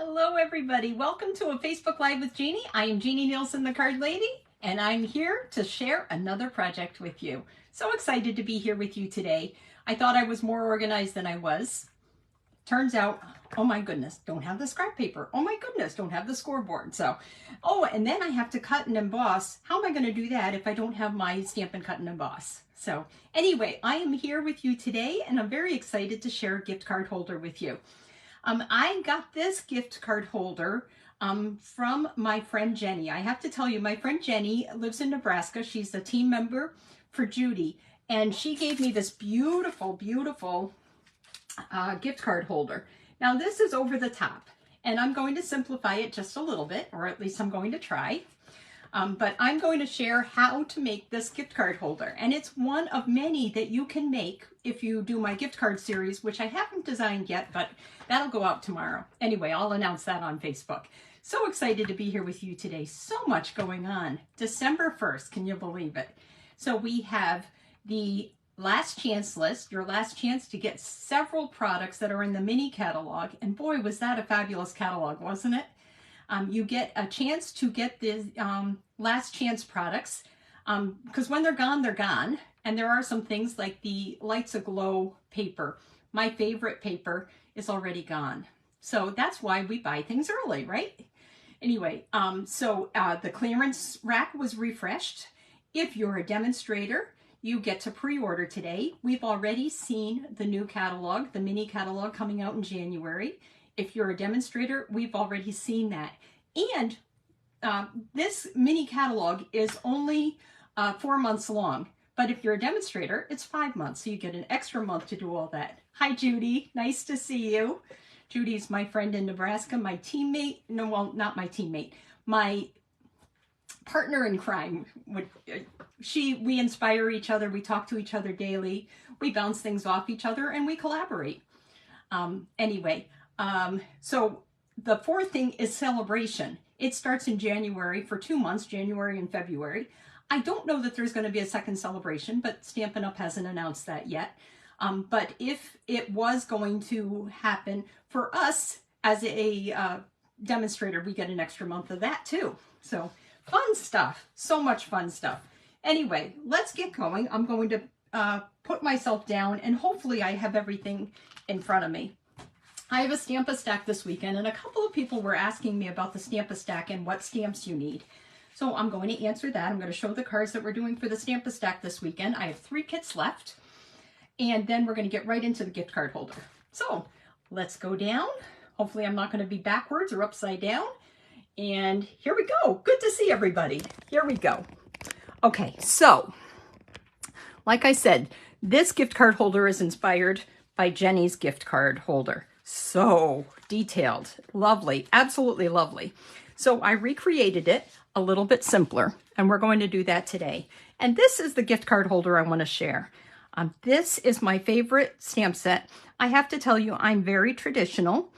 Hello everybody, welcome to a Facebook Live with Jeannie. I am Jeannie Nielsen, the Card Lady, and I'm here to share another project with you. So excited to be here with you today. I thought I was more organized than I was. Turns out, oh my goodness, don't have the scrap paper. Oh my goodness, don't have the scoreboard. And then I have to cut and emboss. How am I going to do that if I don't have my Stampin' Cut and Emboss? So anyway, I am here with you today and I'm very excited to share a gift card holder with you. I got this gift card holder from my friend Jenny. I have to tell you, my friend Jenny lives in Nebraska. She's a team member for Judy, and she gave me this beautiful, beautiful gift card holder. Now this is over the top, and I'm going to simplify it just a little bit, or at least I'm going to try. But I'm going to share how to make this gift card holder, and it's one of many that you can make if you do my gift card series, which I haven't designed yet, but that'll go out tomorrow. Anyway, I'll announce that on Facebook. So excited to be here with you today. So much going on. December 1st, can you believe it? So we have the last chance list, your last chance to get several products that are in the mini catalog, and boy, was that a fabulous catalog, wasn't it? You get a chance to get the last chance products because when they're gone, they're gone. And there are some things like the Lights Aglow paper. My favorite paper is already gone. So that's why we buy things early, right? Anyway, the clearance rack was refreshed. If you're a demonstrator, you get to pre-order today. We've already seen the new catalog, the mini catalog coming out in January. If you're a demonstrator, we've already seen that. And this mini catalog is only 4 months long. But if you're a demonstrator, it's 5 months. So you get an extra month to do all that. Hi, Judy. Nice to see you. Judy's my friend in Nebraska, my teammate. No, well, not my teammate. My partner in crime. We inspire each other. We talk to each other daily. We bounce things off each other and we collaborate. So the fourth thing is celebration. It starts in January for 2 months, January and February. I don't know that there's going to be a second celebration, but Stampin' Up! Hasn't announced that yet. But if it was going to happen for us as a demonstrator, we get an extra month of that too. So fun stuff, so much fun stuff. Anyway, let's get going. I'm going to put myself down and hopefully I have everything in front of me. I have a Stamp-A-Stack this weekend, and a couple of people were asking me about the Stamp-A-Stack and what stamps you need. So I'm going to answer that. I'm going to show the cards that we're doing for the Stamp-A-Stack this weekend. I have 3 kits left, and then we're going to get right into the gift card holder. So let's go down. Hopefully I'm not going to be backwards or upside down. And here we go. Good to see everybody. Here we go. Okay, so like I said, this gift card holder is inspired by Jenny's gift card holder. So detailed, lovely, absolutely lovely. So I recreated it a little bit simpler, and we're going to do that today. And this is the gift card holder I want to share. This is my favorite stamp set. I have to tell you, I'm very traditional.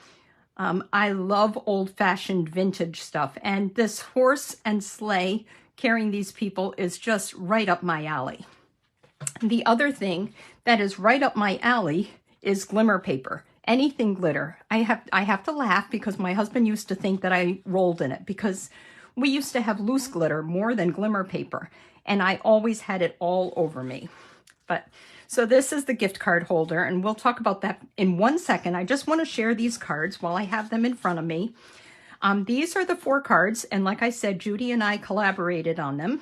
I love old-fashioned vintage stuff, and this horse and sleigh carrying these people is just right up my alley. The other thing that is right up my alley is glimmer paper. Anything glitter. I have to laugh because my husband used to think that I rolled in it because we used to have loose glitter more than glimmer paper, and I always had it all over me. So this is the gift card holder, and we'll talk about that in 1 second. I just want to share these cards while I have them in front of me. These are the 4 cards, and like I said, Judy and I collaborated on them.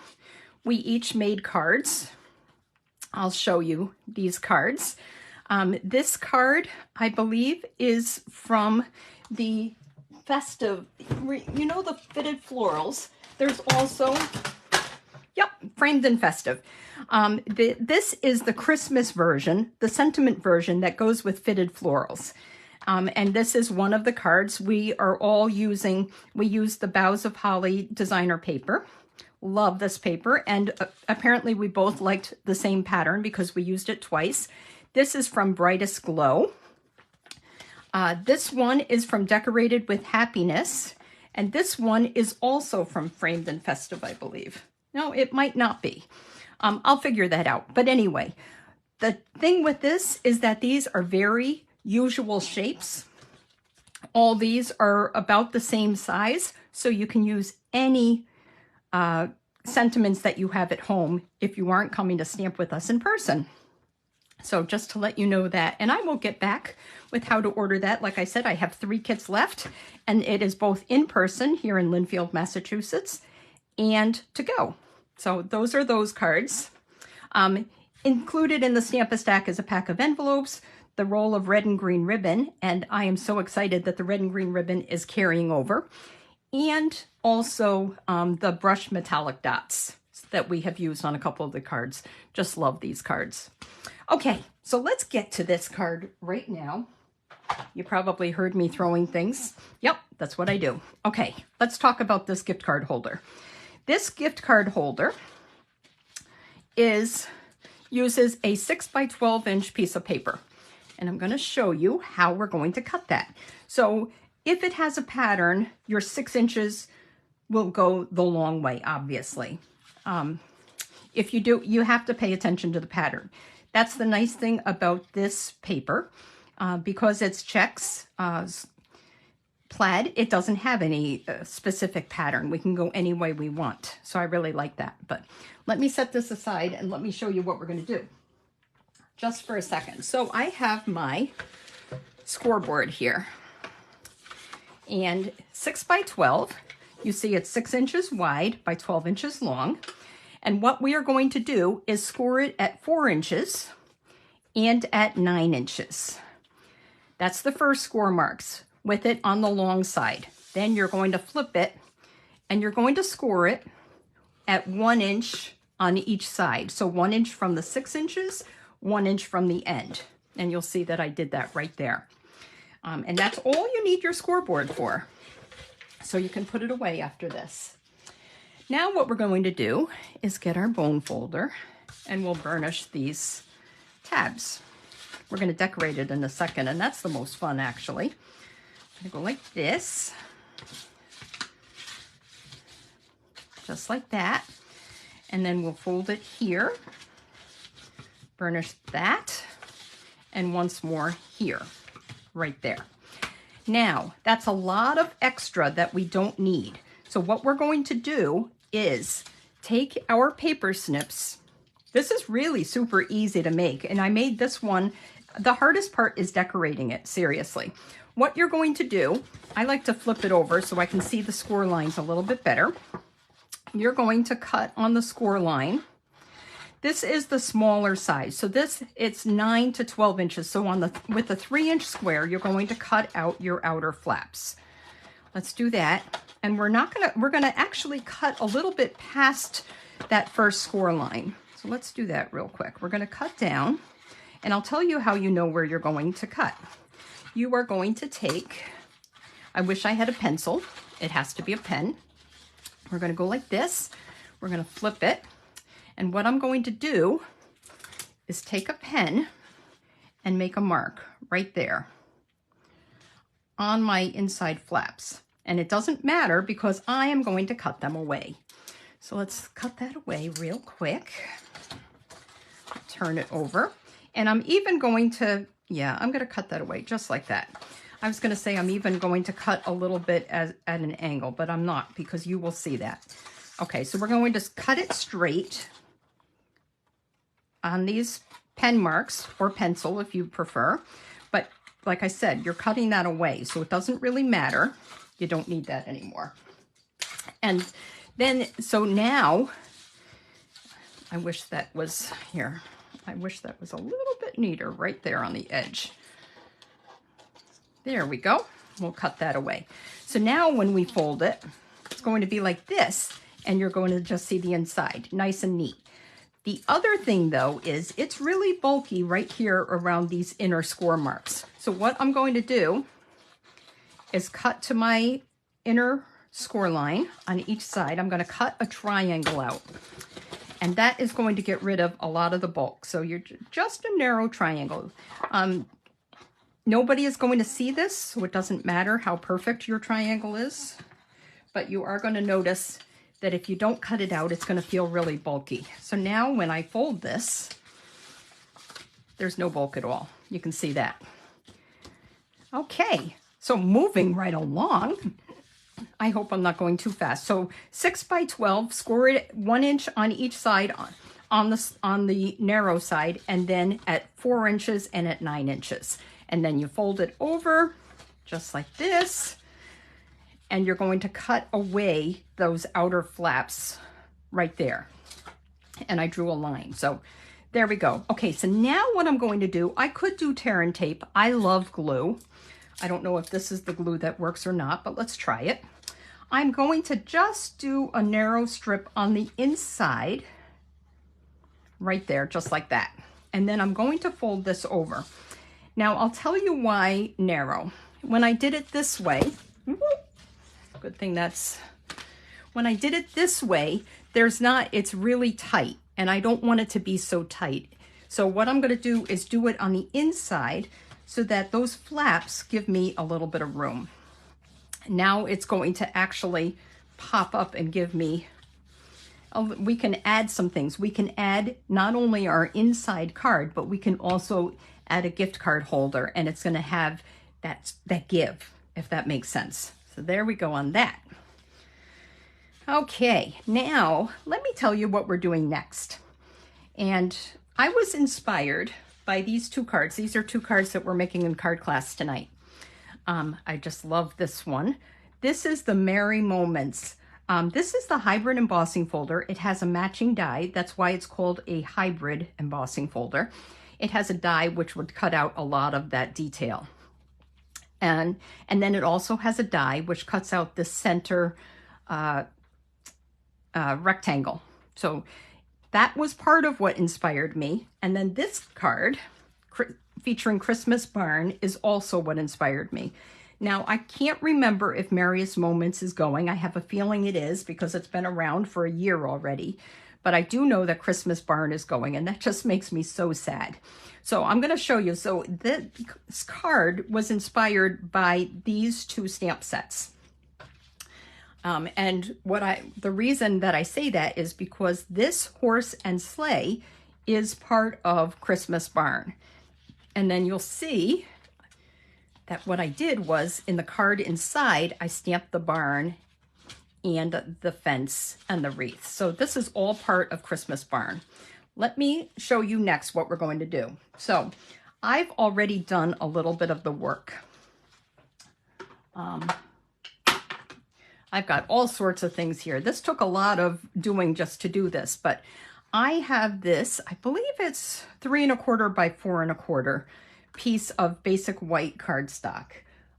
We each made cards. I'll show you these cards. This card, I believe, is from the festive, you know, the fitted florals. There's also, yep, framed and festive. This is the Christmas version, the sentiment version that goes with fitted florals. And this is one of the cards we are all using. We use the Boughs of Holly designer paper. Love this paper. And apparently we both liked the same pattern because we used it twice. This is from Brightest Glow. This one is from Decorated with Happiness. And this one is also from Framed and Festive, I believe. No, it might not be. I'll figure that out. But anyway, the thing with this is that these are very usual shapes. All these are about the same size, so you can use any sentiments that you have at home if you aren't coming to stamp with us in person. So just to let you know that, and I will get back with how to order that. Like I said, I have 3 kits left, and it is both in person here in Lynnfield, Massachusetts, and to go. So those are those cards. Included in the Stamp-A-Stack is a pack of envelopes, the roll of red and green ribbon, and I am so excited that the red and green ribbon is carrying over, and also the brushed metallic dots that we have used on a couple of the cards. Just love these cards. Okay, so let's get to this card right now. You probably heard me throwing things. Yep, that's what I do. Okay, let's talk about this gift card holder. This gift card holder uses a 6 by 12 inch piece of paper. And I'm going to show you how we're going to cut that. So if it has a pattern, your 6 inches will go the long way, obviously. If you do, you have to pay attention to the pattern. That's the nice thing about this paper. Because it's checks, plaid, it doesn't have any specific pattern. We can go any way we want. So I really like that. But let me set this aside and let me show you what we're going to do. Just for a second. So I have my scoreboard here. And 6 by 12, you see it's 6 inches wide by 12 inches long. And what we are going to do is score it at 4 inches and at 9 inches. That's the first score marks with it on the long side. Then you're going to flip it and you're going to score it at 1 inch on each side. So 1 inch from the 6 inches, 1 inch from the end. And you'll see that I did that right there. And that's all you need your scoreboard for. So you can put it away after this. Now what we're going to do is get our bone folder and we'll burnish these tabs. We're going to decorate it in a second, and that's the most fun, actually. I'm going to go like this. Just like that. And then we'll fold it here. Burnish that. And once more here. Right there. Now, that's a lot of extra that we don't need. So what we're going to do is take our paper snips. This is really super easy to make, and I made this one. The hardest part is decorating it, seriously. What you're going to do, I like to flip it over so I can see the score lines a little bit better. You're going to cut on the score line. This is the smaller size. So this, it's 9 to 12 inches. So on with the 3-inch square, you're going to cut out your outer flaps. Let's do that. And we're gonna actually cut a little bit past that first score line. So let's do that real quick. We're gonna cut down. And I'll tell you how you know where you're going to cut. You are going to take, I wish I had a pencil. It has to be a pen. We're going to go like this. We're going to flip it. And what I'm going to do is take a pen and make a mark right there on my inside flaps. And it doesn't matter because I am going to cut them away. So let's cut that away real quick. Turn it over. And I'm even going to, I'm going to cut that away just like that. I was going to say I'm even going to cut a little bit at an angle, but I'm not because you will see that. Okay, so we're going to cut it straight on these pen marks or pencil if you prefer. But like I said, you're cutting that away, so it doesn't really matter. You don't need that anymore. And then, so now, I wish that was here. I wish that was a little bit neater right there on the edge. There we go. We'll cut that away. So now when we fold it, it's going to be like this, and you're going to just see the inside, nice and neat. The other thing though is it's really bulky right here around these inner score marks. So what I'm going to do is cut to my inner score line on each side. I'm going to cut a triangle out. And that is going to get rid of a lot of the bulk. So you're just a narrow triangle. Nobody is going to see this, so it doesn't matter how perfect your triangle is. But you are going to notice that if you don't cut it out, it's going to feel really bulky. So now when I fold this, there's no bulk at all. You can see that. Okay, So moving right along, I hope I'm not going too fast. So 6 by 12, score it 1 inch on each side on the narrow side, and then at 4 inches and at 9 inches. And then you fold it over just like this, and you're going to cut away those outer flaps right there. And I drew a line. So there we go. Okay, so now what I'm going to do, I could do tear and tape. I love glue. I don't know if this is the glue that works or not, but let's try it. I'm going to just do a narrow strip on the inside, right there, just like that. And then I'm going to fold this over. Now, I'll tell you why narrow. When I did it this way, good thing when I did it this way, it's really tight, and I don't want it to be so tight. So what I'm going to do is do it on the inside so that those flaps give me a little bit of room. Now it's going to actually pop up and give me, we can add some things. We can add not only our inside card, but we can also add a gift card holder, and it's going to have that give, if that makes sense. So there we go on that. Okay, now let me tell you what we're doing next. And I was inspired by these 2 cards. These are 2 cards that we're making in card class tonight. I just love this one. This is the Merry Moments. This is the hybrid embossing folder. It has a matching die. That's why it's called a hybrid embossing folder. It has a die which would cut out a lot of that detail. And then it also has a die which cuts out the center rectangle. So that was part of what inspired me. And then this card featuring Christmas Barn is also what inspired me. Now, I can't remember if Merriest Moments is going. I have a feeling it is because it's been around for a year already. But I do know that Christmas Barn is going, and that just makes me so sad. So I'm going to show you. So this card was inspired by these 2 stamp sets. And the reason that I say that is because this horse and sleigh is part of Christmas Barn. And then you'll see that what I did was in the card inside, I stamped the barn and the fence and the wreath. So this is all part of Christmas Barn. Let me show you next what we're going to do. So I've already done a little bit of the work. I've got all sorts of things here. This took a lot of doing just to do this, but I have this, I believe it's 3 1/4 by 4 1/4 piece of basic white cardstock.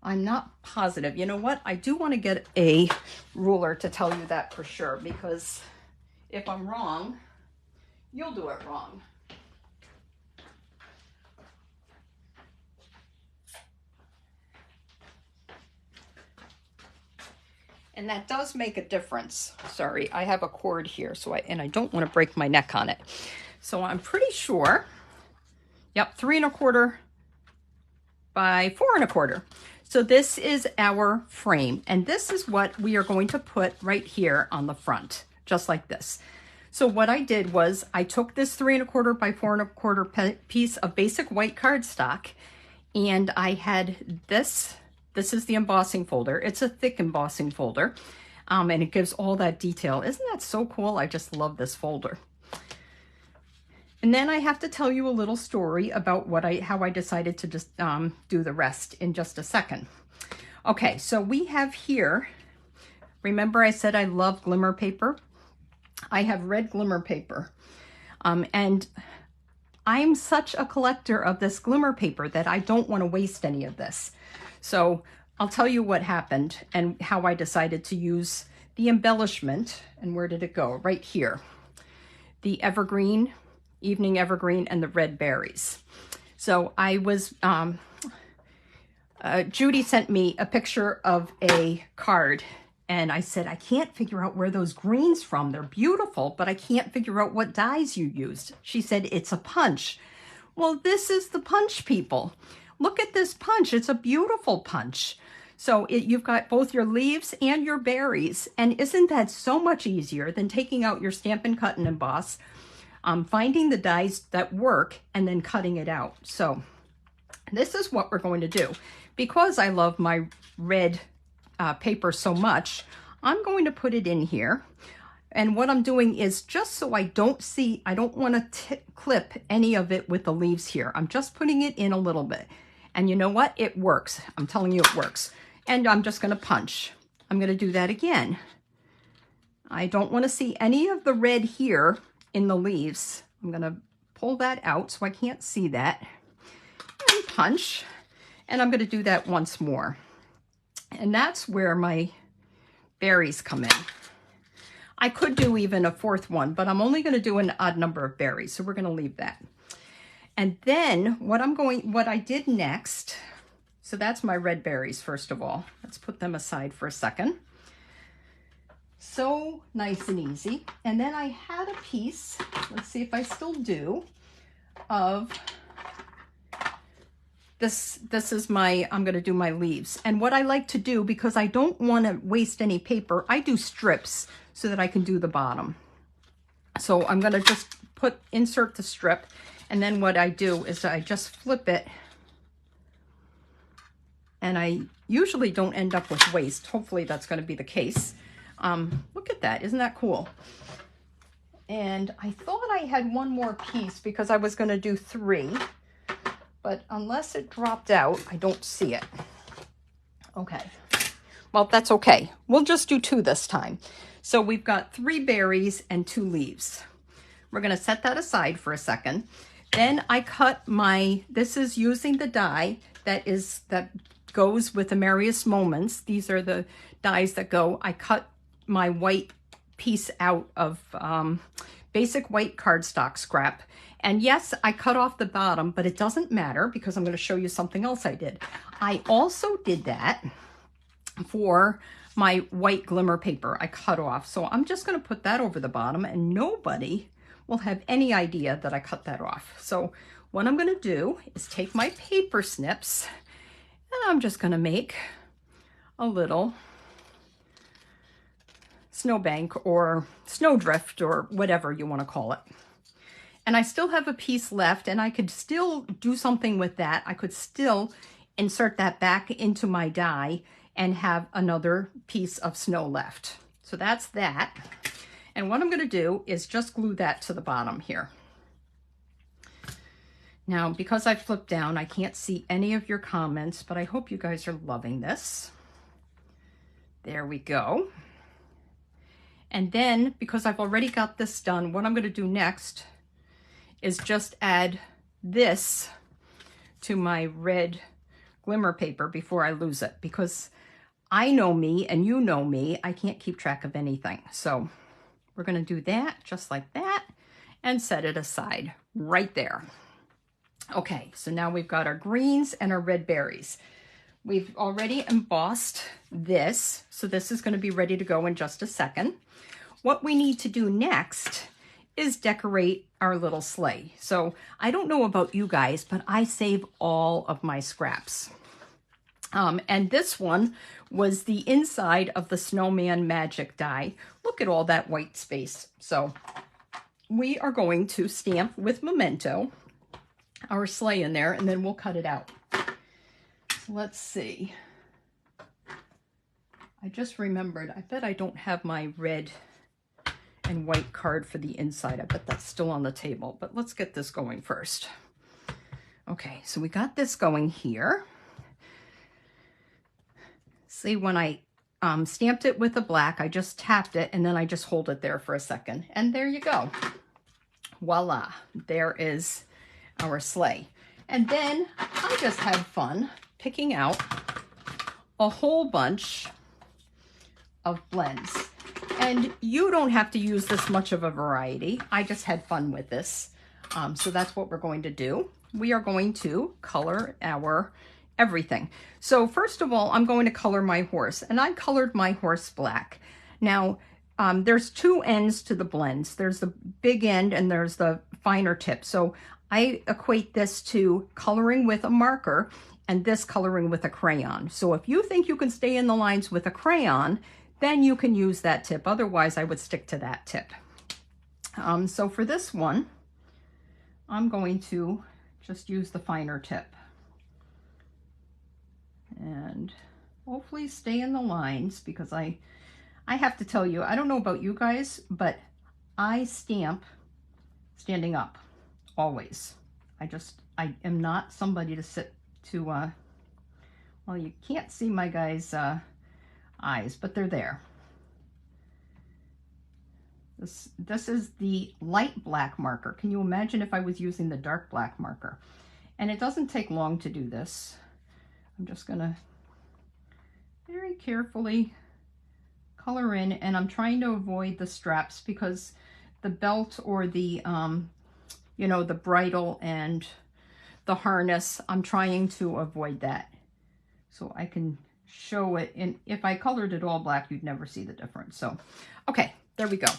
I'm not positive. You know what? I do want to get a ruler to tell you that for sure, because if I'm wrong, you'll do it wrong. And that does make a difference. Sorry, I have a cord here, and I don't want to break my neck on it. So I'm pretty sure, yep, 3 1/4 by 4 1/4. So this is our frame, and this is what we are going to put right here on the front, just like this. So what I did was I took this 3 1/4 by 4 1/4 piece of basic white cardstock, and I had this. This is the embossing folder. It's a thick embossing folder, and it gives all that detail. Isn't that so cool? I just love this folder. And then I have to tell you a little story about how I decided to just do the rest in just a second. Okay, so we have here, remember I said I love glimmer paper? I have red glimmer paper, and I'm such a collector of this glimmer paper that I don't want to waste any of this. So I'll tell you what happened and how I decided to use the embellishment. And where did it go? Right here. The evergreen, evening evergreen, and the red berries. So I was, Judy sent me a picture of a card, and I said, I can't figure out where those greens from. They're beautiful, but I can't figure out what dyes you used. She said, it's a punch. Well, this is the punch, people. Look at this punch. It's a beautiful punch. So you've got both your leaves and your berries. And isn't that so much easier than taking out your Stampin' Cut and Emboss, finding the dies that work, and then cutting it out. So this is what we're going to do. because I love my red paper so much, I'm going to put it in here. And what I'm doing is, just so I don't see, I don't want to clip any of it with the leaves here. I'm just putting it in a little bit. And you know what? It works. I'm telling you it works. And I'm just going to punch. I'm going to do that again. I don't want to see any of the red here in the leaves. I'm going to pull that out so I can't see that. And punch. And I'm going to do that once more. And that's where my berries come in. I could do even a fourth one, but I'm only going to do an odd number of berries, so we're going to leave that. And then what I did next, so that's my red berries first of all. Let's put them aside for a second. So nice and easy. And then I had a piece, let's see if I still do, of this is my, I'm going to do my leaves. And what I like to do, because I don't want to waste any paper, I do strips so that I can do the bottom. So I'm going to just insert the strip. And then what I do is I just flip it. And I usually don't end up with waste. Hopefully that's going to be the case. Look at that. Isn't that cool? And I thought I had one more piece because I was going to do 3. But unless it dropped out, I don't see it. Okay. Well, that's okay. We'll just do 2 this time. So we've got 3 berries and 2 leaves. We're going to set that aside for a second. Then I cut this is using the die that goes with the Merriest Moments. These are the dies that go. I cut my white piece out of basic white cardstock scrap. And yes, I cut off the bottom, but it doesn't matter because I'm going to show you something else I did. I also did that for my white glimmer paper I cut off. So I'm just going to put that over the bottom and nobody will have any idea that I cut that off. So what I'm going to do is take my paper snips and I'm just going to make a little snowbank or snowdrift or whatever you want to call it. And I still have a piece left and I could still do something with that. I could still insert that back into my die and have another piece of snow left. So that's that. And what I'm going to do is just glue that to the bottom here. Now, because I flipped down, I can't see any of your comments, but I hope you guys are loving this. There we go. And then, because I've already got this done, what I'm going to do next is just add this to my red glimmer paper before I lose it, because I know me and you know me, I can't keep track of anything. So we're going to do that just like that and set it aside right there. Okay, so now we've got our greens and our red berries. We've already embossed this, so this is going to be ready to go in just a second. What we need to do next is decorate our little sleigh. So I don't know about you guys, but I save all of my scraps. And this one was the inside of the Snowman Magic die. Look at all that white space. So we are going to stamp with Memento our sleigh in there, and then we'll cut it out. So let's see. I just remembered, I bet I don't have my red and white card for the inside. I bet that's still on the table, but let's get this going first. Okay, so we got this going here. See, when I stamped it with the black, I just tapped it and then I just hold it there for a second. And there you go. Voila, there is our sleigh. And then I just had fun picking out a whole bunch of blends. And you don't have to use this much of a variety. I just had fun with this. So that's what we're going to do. We are going to color our everything. So first of all, I'm going to color my horse, and I colored my horse black. Now, there's 2 ends to the blends. There's the big end and there's the finer tip. So I equate this to coloring with a marker and this coloring with a crayon. So if you think you can stay in the lines with a crayon, then you can use that tip. Otherwise, I would stick to that tip. So for this one, I'm going to just use the finer tip. and hopefully stay in the lines, because I have to tell you, I don't know about you guys, but I stamp standing up always. I am not somebody to sit to, well, you can't see my guy's eyes, but they're there. This is the light black marker. Can you imagine if I was using the dark black marker? And it doesn't take long to do this. I'm just gonna very carefully color in, and I'm trying to avoid the straps because the belt or the, you know, the bridle and the harness, I'm trying to avoid that so I can show it. And if I colored it all black, you'd never see the difference. So, okay, there we go.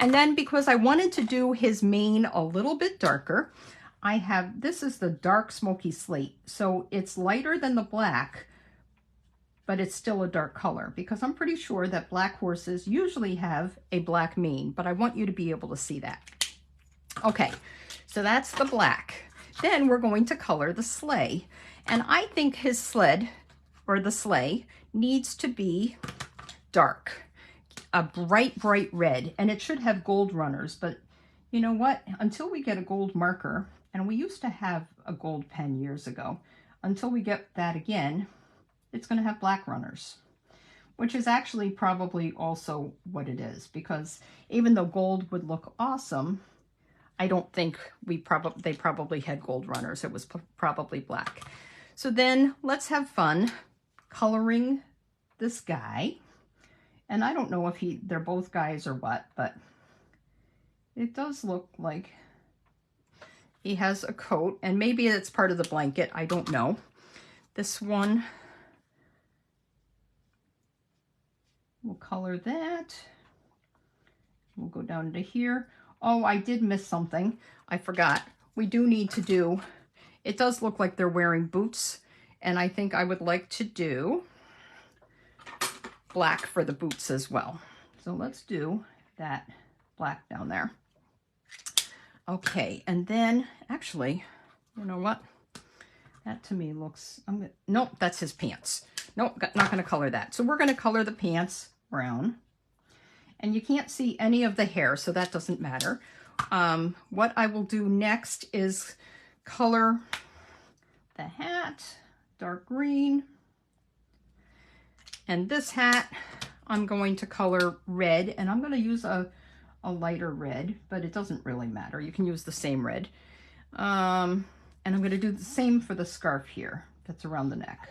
And then because I wanted to do his mane a little bit darker, I have, this is the dark smoky slate. So it's lighter than the black, but it's still a dark color, because I'm pretty sure that black horses usually have a black mane, but I want you to be able to see that. Okay, so that's the black. Then we're going to color the sleigh. And I think his sled, or the sleigh, needs to be dark. A bright, bright red, and it should have gold runners, but you know what? Until we get a gold marker, and we used to have a gold pen years ago, until we get that again, it's going to have black runners, which is actually probably also what it is, because even though gold would look awesome, I don't think they probably had gold runners. It was probably black. So then let's have fun coloring this guy. And I don't know if they're both guys or what, but it does look like he has a coat, and maybe it's part of the blanket. I don't know. This one, we'll color that. We'll go down to here. Oh, I did miss something. I forgot. We do need to do, it does look like they're wearing boots, and I think I would like to do black for the boots as well. So let's do that black down there. Okay, and then actually, you know what? That to me looks, nope, that's his pants. Nope, not gonna color that. So we're gonna color the pants brown. And you can't see any of the hair, so that doesn't matter. What I will do next is color the hat, dark green. And this hat, I'm going to color red, and I'm going to use a lighter red, but it doesn't really matter. You can use the same red. And I'm going to do the same for the scarf here that's around the neck.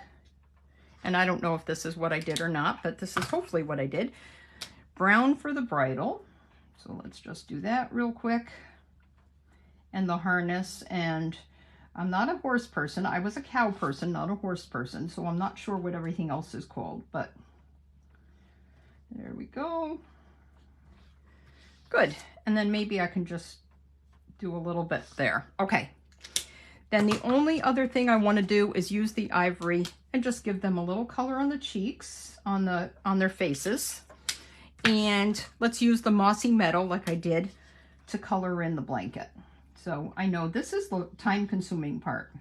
And I don't know if this is what I did or not, but this is hopefully what I did. Brown for the bridle. So let's just do that real quick. And the harness, and I'm not a horse person. I was a cow person, not a horse person, so I'm not sure what everything else is called, but there we go. Good. And then maybe I can just do a little bit there. Okay. Then the only other thing I want to do is use the ivory and just give them a little color on the cheeks, on their faces. And let's use the mossy meadow like I did to color in the blanket. So I know this is the time-consuming part.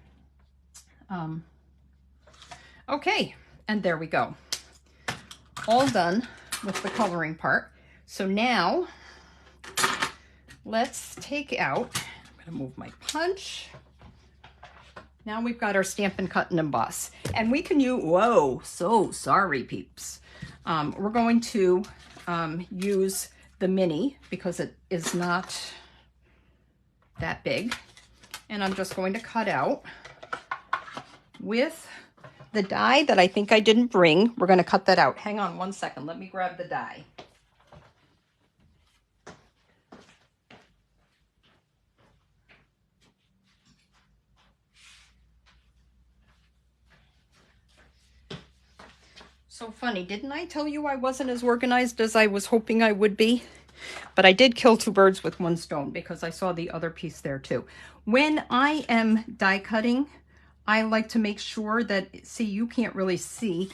Okay, and there we go. All done with the coloring part. So now let's take out, I'm gonna move my punch. Now we've got our Stampin' Cut and Emboss. And we can use, whoa, so sorry peeps. We're going to use the mini because it is not that big. And I'm just going to cut out with the die that I think I didn't bring. We're going to cut that out. Hang on one second. Let me grab the die. So funny, didn't I tell you I wasn't as organized as I was hoping I would be? But I did kill two birds with one stone because I saw the other piece there too. When I am die cutting, I like to make sure that, see, you can't really see.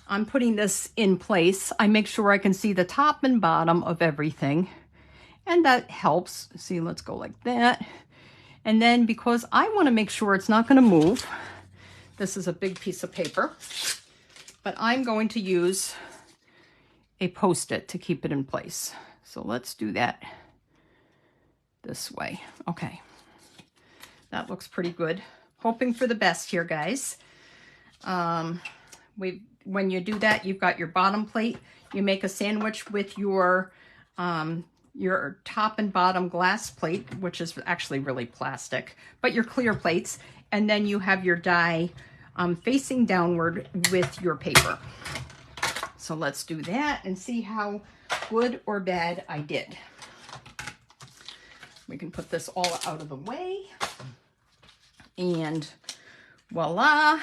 I'm putting this in place. I make sure I can see the top and bottom of everything. And that helps. See, let's go like that. And then because I want to make sure it's not going to move, this is a big piece of paper. but I'm going to use a Post-it to keep it in place. So let's do that this way. Okay, that looks pretty good. Hoping for the best here, guys. When you do that, you've got your bottom plate. You make a sandwich with your top and bottom glass plate, which is actually really plastic, but your clear plates. And then you have your die facing downward with your paper. So let's do that and see how good or bad I did. We can put this all out of the way. And voila.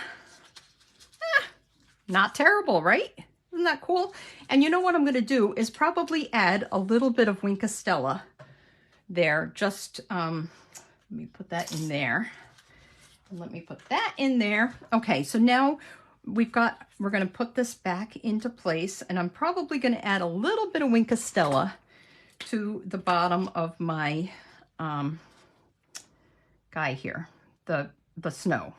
Not terrible, right? Isn't that cool? And you know what I'm going to do is probably add a little bit of Wink of Stella there. Just, let me put that in there. And let me put that in there. Okay, so now we're going to put this back into place, and I'm probably going to add a little bit of Wink of Stella to the bottom of my guy here, the snow.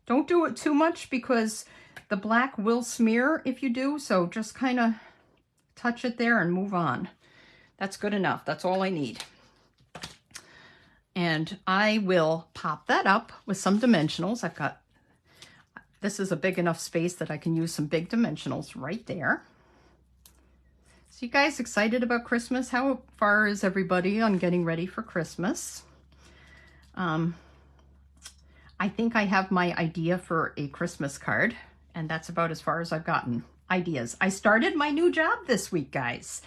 Don't do it too much because the black will smear if you do, so just kind of touch it there and move on. That's good enough. That's all I need. And I will pop that up with some dimensionals. This is a big enough space that I can use some big dimensionals right there. So you guys excited about Christmas? How far is everybody on getting ready for Christmas? I think I have my idea for a Christmas card, and that's about as far as I've gotten. Ideas. I started my new job this week, guys.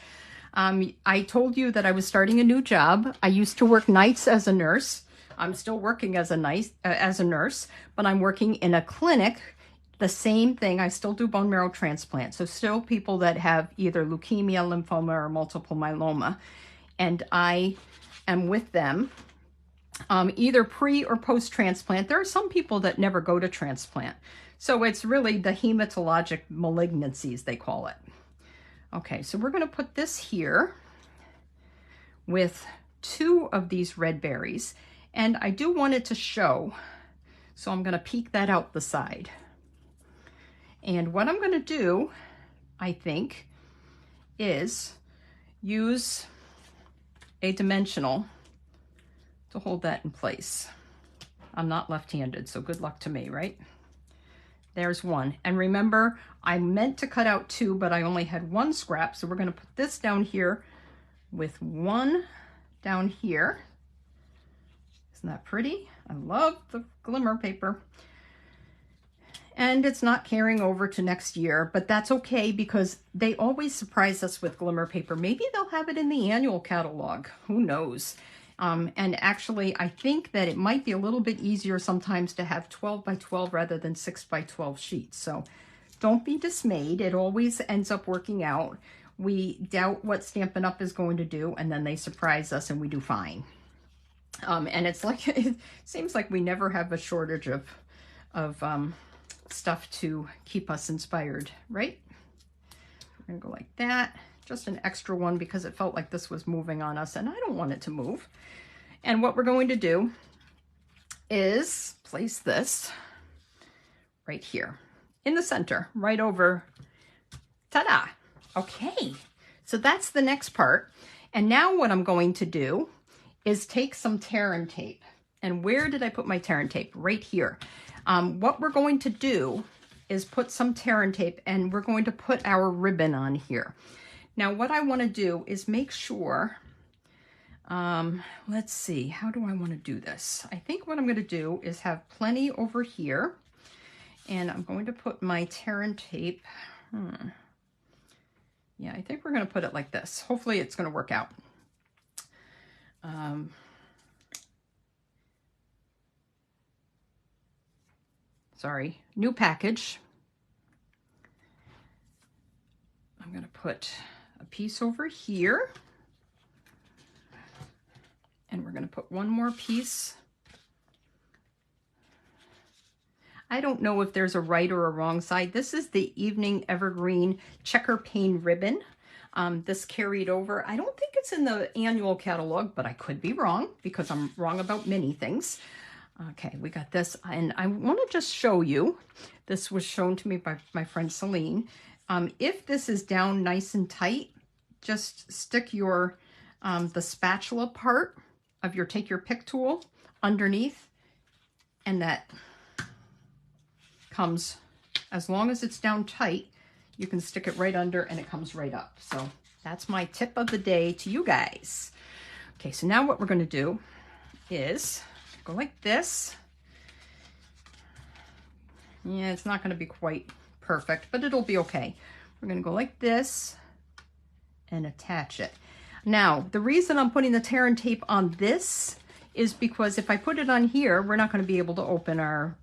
I told you that I was starting a new job. I used to work nights as a nurse. I'm still working as a nurse, but I'm working in a clinic. The same thing. I still do bone marrow transplant. So still people that have either leukemia, lymphoma, or multiple myeloma. And I am with them either pre or post transplant. There are some people that never go to transplant. So it's really the hematologic malignancies, they call it. Okay, so we're going to put this here with 2 of these red berries. And I do want it to show, so I'm going to peek that out the side. And what I'm going to do, I think, is use a dimensional to hold that in place. I'm not left-handed, so good luck to me, right? There's one. And remember, I meant to cut out 2, but I only had 1 scrap. So we're going to put this down here with 1 down here. Isn't that pretty? I love the glimmer paper. And it's not carrying over to next year, but that's okay because they always surprise us with glimmer paper. Maybe they'll have it in the annual catalog. Who knows? And actually, I think that it might be a little bit easier sometimes to have 12 by 12 rather than 6 by 12 sheets. So don't be dismayed. It always ends up working out. We doubt what Stampin' Up! Is going to do, and then they surprise us and we do fine. And it's like, it seems like we never have a shortage of stuff to keep us inspired, right? We're gonna go like that. Just an extra one because it felt like this was moving on us and I don't want it to move. And what we're going to do is place this right here in the center, right over, ta-da. Okay, so that's the next part. And now what I'm going to do is take some tear and tape. And where did I put my tear and tape? Right here. What we're going to do is put some tear and tape and we're going to put our ribbon on here. Now, what I want to do is make sure, let's see, how do I want to do this? I think what I'm going to do is have plenty over here, and I'm going to put my tear and tape. Yeah, I think we're going to put it like this. Hopefully it's going to work out. Sorry, new package. I'm going to put a piece over here, and we're going to put one more piece. I don't know if there's a right or a wrong side. This is the Evening Evergreen Checker Pane Ribbon. This carried over. I don't think it's in the annual catalog, but I could be wrong because I'm wrong about many things. Okay, we got this, and I want to just show you. This was shown to me by my friend Celine. If this is down nice and tight, just stick your the spatula part of your take your pick tool underneath, and that comes, as long as it's down tight, you can stick it right under and it comes right up. So that's my tip of the day to you guys. Okay, so now what we're going to do is go like this. Yeah, it's not going to be quite perfect, but it'll be okay. We're going to go like this and attach it. Now, the reason I'm putting the tear and tape on this is because if I put it on here, we're not going to be able to open our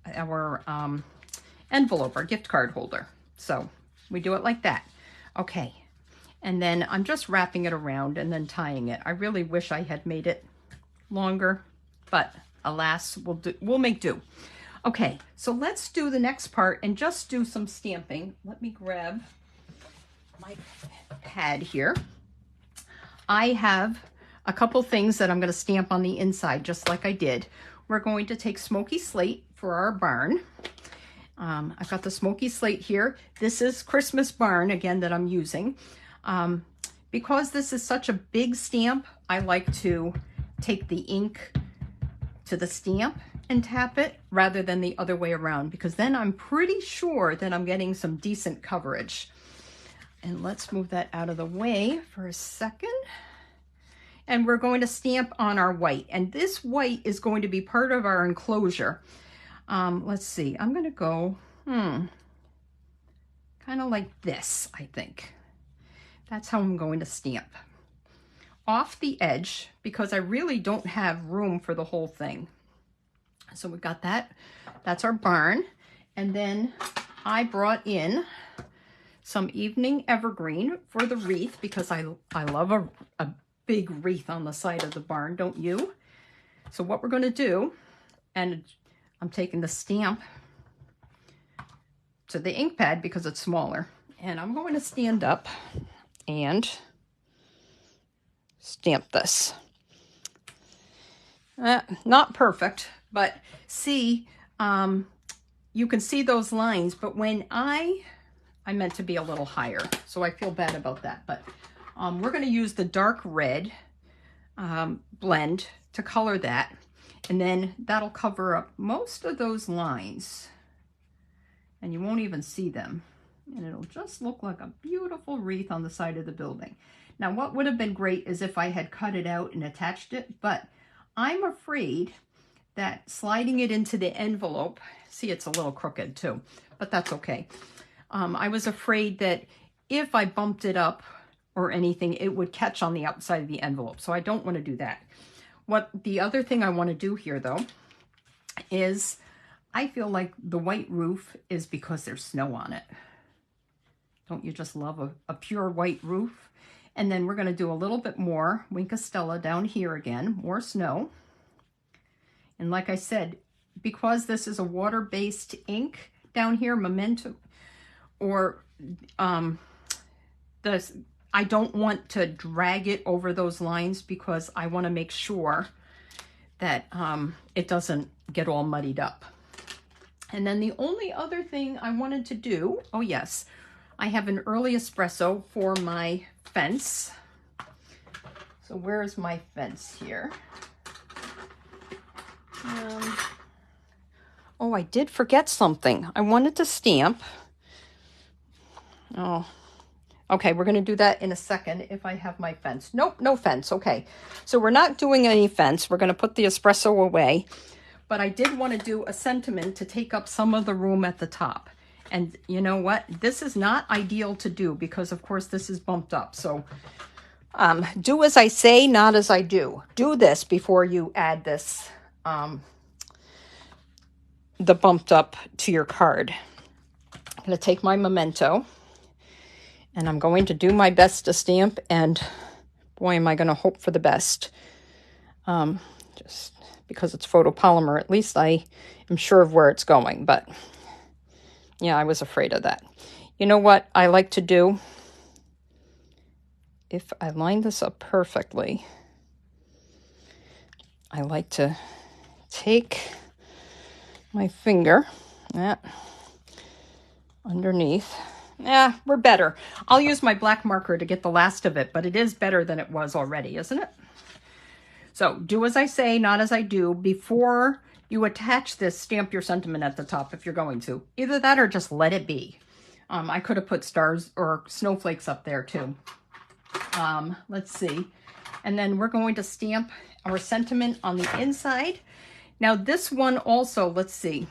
envelope, our gift card holder. So we do it like that. Okay. And then I'm just wrapping it around and then tying it. I really wish I had made it longer, but alas, we'll make do. Okay, so let's do the next part and just do some stamping. Let me grab my pad here. I have a couple things that I'm going to stamp on the inside, just like I did. We're going to take smoky slate for our barn. I've got the smoky slate here. This is Christmas barn, again, that I'm using. Because this is such a big stamp, I like to take the ink to the stamp and tap it rather than the other way around, because then I'm pretty sure that I'm getting some decent coverage. And let's move that out of the way for a second. And we're going to stamp on our white. And this white is going to be part of our enclosure. Let's see, I'm going to go, kind of like this, I think. That's how I'm going to stamp. Off the edge, because I really don't have room for the whole thing. So we've got that. That's our barn. And then I brought in some evening evergreen for the wreath, because I love a big wreath on the side of the barn, don't you? So what we're going to do, and I'm taking the stamp to the ink pad because it's smaller, and I'm going to stand up and stamp this. Not perfect, but see, you can see those lines, but when I meant to be a little higher, so I feel bad about that, but we're going to use the dark red blend to color that, and then that'll cover up most of those lines, and you won't even see them, and it'll just look like a beautiful wreath on the side of the building. Now, what would have been great is if I had cut it out and attached it, but I'm afraid that sliding it into the envelope, see, it's a little crooked too, but that's okay. I was afraid that if I bumped it up or anything, it would catch on the outside of the envelope. So I don't want to do that. What the other thing I want to do here though, is I feel like the white roof is because there's snow on it. Don't you just love a pure white roof? And then we're going to do a little bit more Wink of Stella down here again, more snow. And like I said, because this is a water-based ink down here, Memento, or I don't want to drag it over those lines, because I want to make sure that it doesn't get all muddied up. And then the only other thing I wanted to do, oh yes, I have an early espresso for my fence. So where's my fence here? Oh, I did forget something. I wanted to stamp. Oh, okay, we're going to do that in a second if I have my fence. Nope, no fence. Okay, so we're not doing any fence. We're going to put the espresso away. But I did want to do a sentiment to take up some of the room at the top. And you know what? This is not ideal to do because, of course, this is bumped up. So do as I say, not as I do. Do this before you add this, the bumped up to your card. I'm going to take my Memento, and I'm going to do my best to stamp, and boy, am I going to hope for the best. Just because it's photopolymer, at least I am sure of where it's going, but yeah, I was afraid of that. You know what I like to do? If I line this up perfectly, I like to take my finger. Underneath. Yeah, we're better. I'll use my black marker to get the last of it, but it is better than it was already, isn't it? So do as I say, not as I do. Before you attach this, stamp your sentiment at the top if you're going to. Either that or just let it be. I could have put stars or snowflakes up there too. Let's see. And then we're going to stamp our sentiment on the inside. Now this one also, let's see.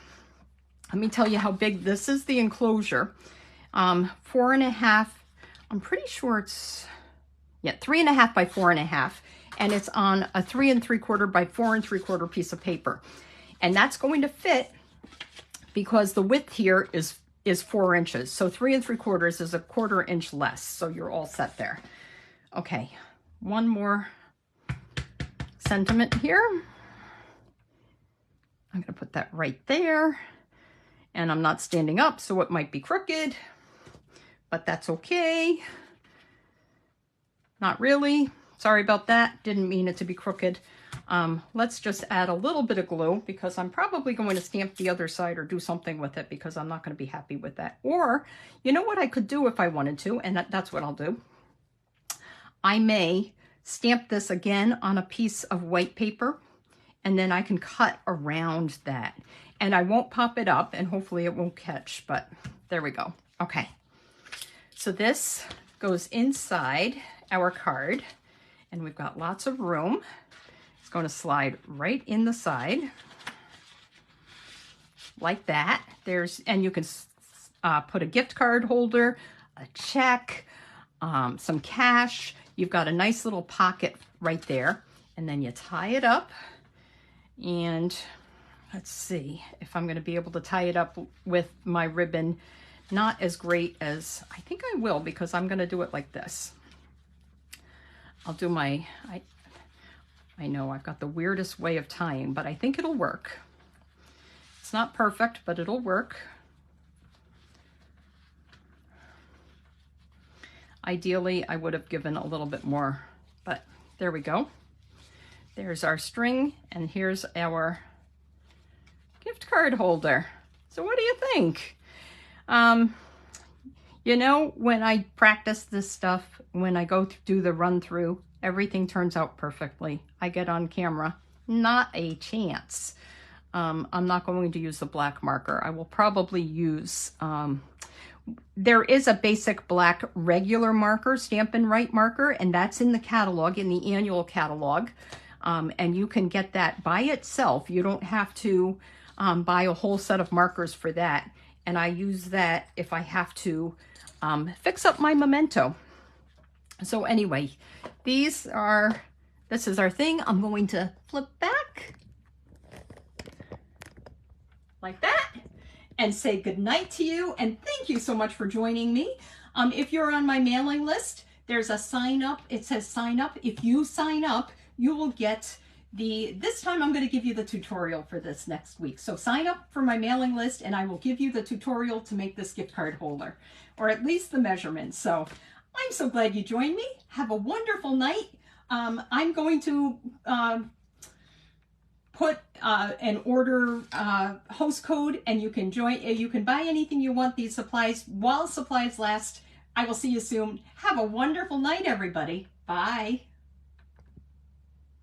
Let me tell you how big this is, the enclosure. 4.5, I'm pretty sure it's, yeah, 3.5 by 4.5. And it's on a 3 3/4 by 4 3/4 piece of paper. And that's going to fit because the width here is 4 inches. So 3 3/4 is a 1/4 inch less. So you're all set there. Okay, one more sentiment here. I'm gonna put that right there. And I'm not standing up, so it might be crooked, but that's okay. Not really. Sorry about that. Didn't mean it to be crooked. Let's just add a little bit of glue because I'm probably going to stamp the other side or do something with it because I'm not going to be happy with that. Or, you know what I could do if I wanted to, and that's what I'll do. I may stamp this again on a piece of white paper, and then I can cut around that. And I won't pop it up, and hopefully it won't catch, but there we go. Okay, so this goes inside our card, and we've got lots of room. It's going to slide right in the side, like that. And you can put a gift card holder, a check, some cash. You've got a nice little pocket right there, and then you tie it up, and let's see if I'm going to be able to tie it up with my ribbon. Not as great as, I think I will, because I'm going to do it like this. I'll do my, I know I've got the weirdest way of tying, but I think it'll work. It's not perfect, but it'll work. Ideally, I would have given a little bit more, but there we go. There's our string, and here's our gift card holder. So what do you think? You know, when I practice this stuff, when I go do the run through, everything turns out perfectly. I get on camera, not a chance. I'm not going to use the black marker. I will probably use, there is a basic black regular marker, Stampin' Write marker, and that's in the catalog, in the annual catalog. And you can get that by itself. You don't have to buy a whole set of markers for that. And I use that if I have to fix up my memento. So anyway, this is our thing. I'm going to flip back like that and say goodnight to you. And thank you so much for joining me. If you're on my mailing list, there's a sign up. It says sign up. If you sign up, you will get this time I'm going to give you the tutorial for this next week. So sign up for my mailing list and I will give you the tutorial to make this gift card holder, or at least the measurements. So I'm so glad you joined me. Have a wonderful night. I'm going to put an order host code, and you can join. You can buy anything you want, these supplies, while supplies last. I will see you soon. Have a wonderful night, everybody. Bye.